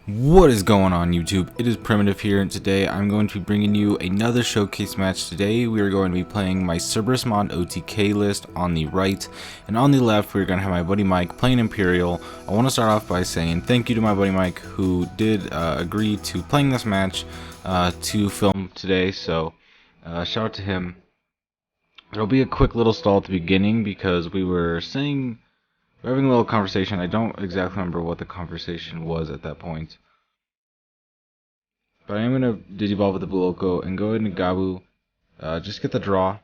What is going on YouTube? It is Primitive here, and today I'm going to be bringing you another showcase match. Today we are going to be playing my Cerberusmon OTK list on the right, and on the left we're going to have my buddy Mike playing Imperial. I want to start off by saying thank you to my buddy Mike who did agree to playing this match to film today, so shout out to him. There'll be a quick little stall at the beginning because we're having a little conversation. I don't exactly remember what the conversation was at that point. But I am going to Digivolve with the Blue Loco and go into Gabu. Just get the draw.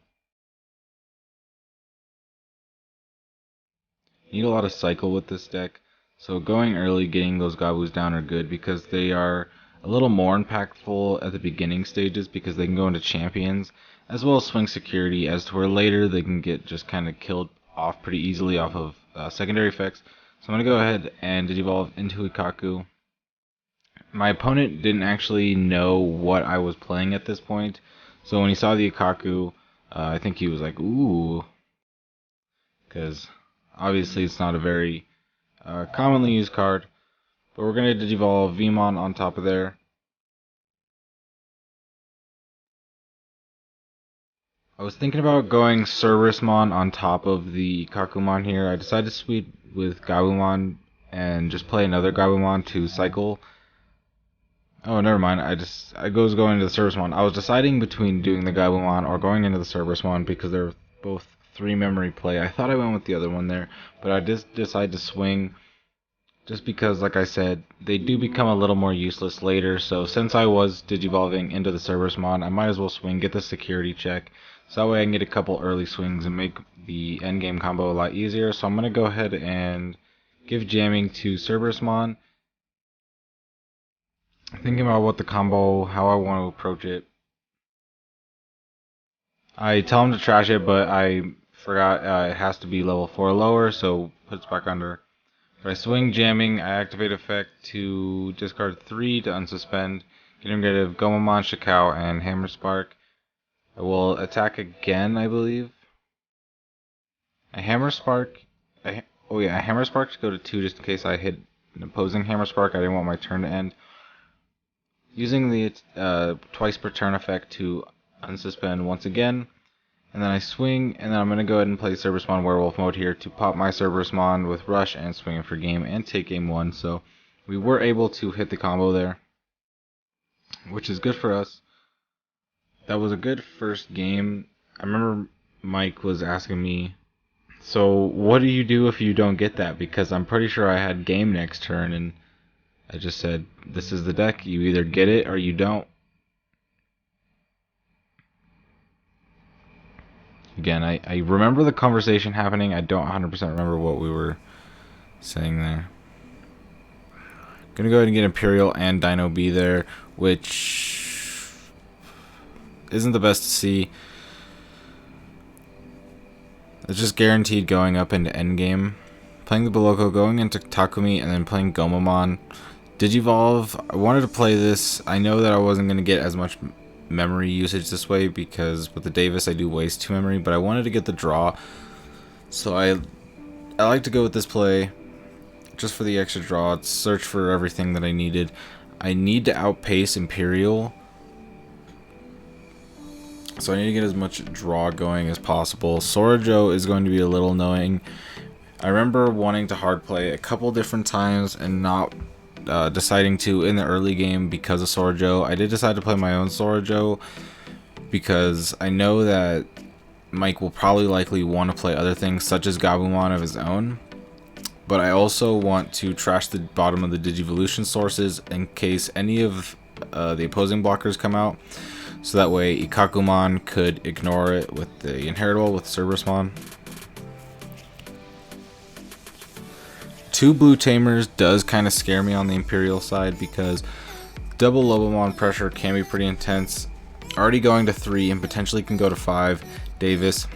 Need a lot of cycle with this deck. So going early, getting those Gabus down are good because they are a little more impactful at the beginning stages because they can go into champions as well as swing security, as to where later they can get just kind of killed off pretty easily off of secondary effects. So I'm going to go ahead and Digivolve into Ikaku. My opponent didn't actually know what I was playing at this point, so when he saw the Ikaku, I think he was like, ooh, because obviously it's not a very commonly used card. But we're going to Digivolve Vmon on top of there. I was thinking about going Cerberusmon on top of the Ikakumon here. I decided to sweep with Gabumon and just play another Gabumon to cycle. Oh, never mind. I was going to the Cerberusmon. I was deciding between doing the Gabumon or going into the Cerberusmon because they're both 3 memory play. I thought I went with the other one there, but I just decided to swing just because, like I said, they do become a little more useless later. So since I was Digivolving into the Cerberusmon, I might as well swing, get the security check, so that way I can get a couple early swings and make the endgame combo a lot easier. So I'm going to go ahead and give jamming to Cerberusmon. Thinking about what the combo, how I want to approach it. I tell him to trash it, but I forgot it has to be level 4 lower, so puts back under. But I swing jamming, I activate effect to discard 3 to unsuspend, getting rid of Gomamon, Shikao, and Hammer Spark. I will attack again, I believe. A Hammer Spark. A Hammer Spark to go to 2 just in case I hit an opposing Hammer Spark. I didn't want my turn to end. Using the twice per turn effect to unsuspend once again. And then I swing, and then I'm going to go ahead and play Cerberusmon Werewolf mode here to pop my Cerberusmon with Rush and swing it for game and take game 1. So we were able to hit the combo there, which is good for us. That was a good first game. I remember Mike was asking me, so what do you do if you don't get that? Because I'm pretty sure I had game next turn, and I just said, this is the deck. You either get it or you don't. Again, I remember the conversation happening. I don't 100% remember what we were saying there. Gonna go ahead and get Imperial and Dino B there, which isn't the best to see. It's just guaranteed going up into endgame. Playing the Boloko, going into Takumi, and then playing Gomamon. Digivolve, I wanted to play this. I know that I wasn't going to get as much memory usage this way because with the Davis I do waste 2 memory, but I wanted to get the draw. So I like to go with this play just for the extra draw, search for everything that I needed. I need to outpace Imperial, so I need to get as much draw going as possible. Sorajo is going to be a little annoying. I remember wanting to hard play a couple different times and not deciding to in the early game because of Sorajo. I did decide to play my own Sorajo because I know that Mike will probably likely want to play other things such as Gabumon of his own, but I also want to trash the bottom of the Digivolution sources in case any of the opposing blockers come out, so that way Ikakumon could ignore it with the Inheritable with Cerberusmon. 2 blue tamers does kind of scare me on the Imperial side because double Lobomon pressure can be pretty intense. Already going to 3 and potentially can go to 5. Davis.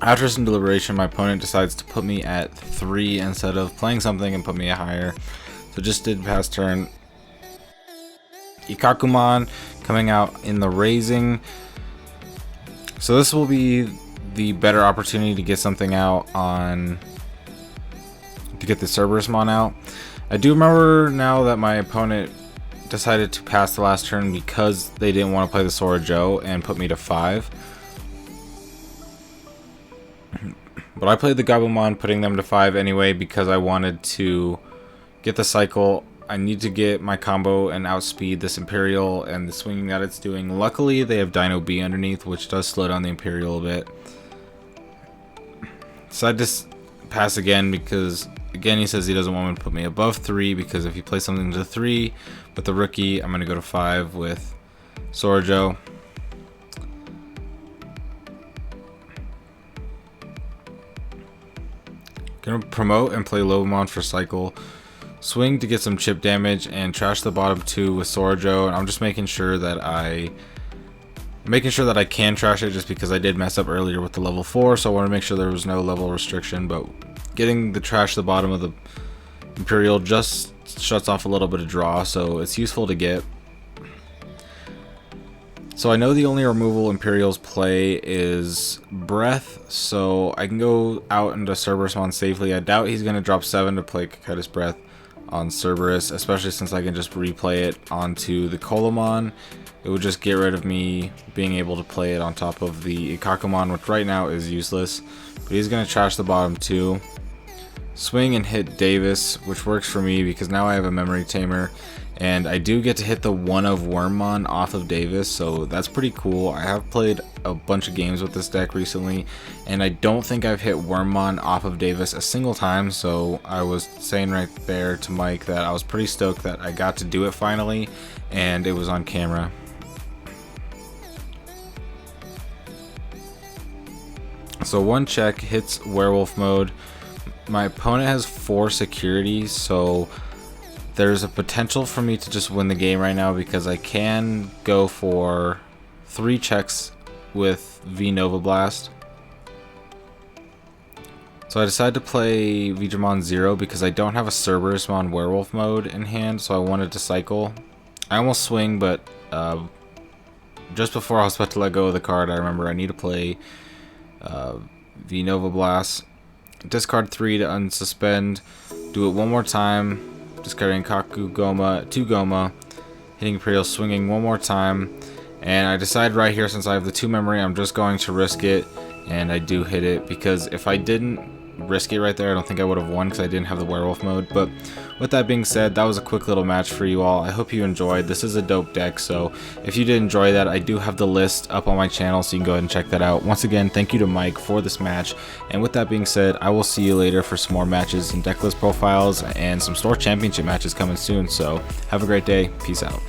After some deliberation, my opponent decides to put me at 3 instead of playing something and put me higher. So just did pass turn. Ikakumon coming out in the raising. So this will be the better opportunity to get something out on, to get the Cerberusmon out. I do remember now that my opponent decided to pass the last turn because they didn't want to play the Sora Joe and put me to 5. But I played the Gabumon, putting them to 5 anyway because I wanted to get the cycle. I need to get my combo and outspeed this Imperial and the swinging that it's doing. Luckily, they have Dino B underneath, which does slow down the Imperial a bit. So I just pass again because, again, he says he doesn't want me to put me above 3 because if he plays something to 3 with the rookie, I'm going to go to 5 with Sora Joe. Gonna promote and play Lobomon for cycle. Swing to get some chip damage and trash the bottom 2 with Sora Joe. And I'm just making sure that I can trash it just because I did mess up earlier with the level 4, so I want to make sure there was no level restriction. But getting the trash the bottom of the Imperial just shuts off a little bit of draw, so it's useful to get. So I know the only removal Imperials play is Breath, so I can go out into Cerberusmon safely. I doubt he's going to drop 7 to play Cocytus Breath on Cerberus, especially since I can just replay it onto the Colamon. It would just get rid of me being able to play it on top of the Ikakumon, which right now is useless. But he's going to trash the bottom 2. Swing and hit Davis, which works for me because now I have a Memory Tamer. And I do get to hit the 1 of Wormmon off of Davis, so that's pretty cool. I have played a bunch of games with this deck recently, and I don't think I've hit Wormmon off of Davis a single time, so I was saying right there to Mike that I was pretty stoked that I got to do it finally, and it was on camera. So 1 check hits Werewolf mode. My opponent has 4 securities, so there's a potential for me to just win the game right now because I can go for 3 checks with V Nova Blast. So I decided to play Digimon 0 because I don't have a Cerberusmon Werewolf mode in hand, so I wanted to cycle. I almost swing, but just before I was about to let go of the card, I remember I need to play V Nova Blast. Discard 3 to unsuspend. Do it 1 more time. Discarding Kaku Goma, 2 Goma, hitting Imperial, swinging 1 more time, and I decide right here, since I have the 2 memory, I'm just going to risk it, and I do hit it, because if I didn't risk it right there, I don't think I would have won because I didn't have the werewolf mode. But with that being said, that was a quick little match for you all. I hope you enjoyed. This is a dope deck, so if you did enjoy that, I do have the list up on my channel, so you can go ahead and check that out. Once again, thank you to Mike for this match, and with that being said, I will see you later for some more matches and deck list profiles and some store championship matches coming soon. So have a great day. Peace out.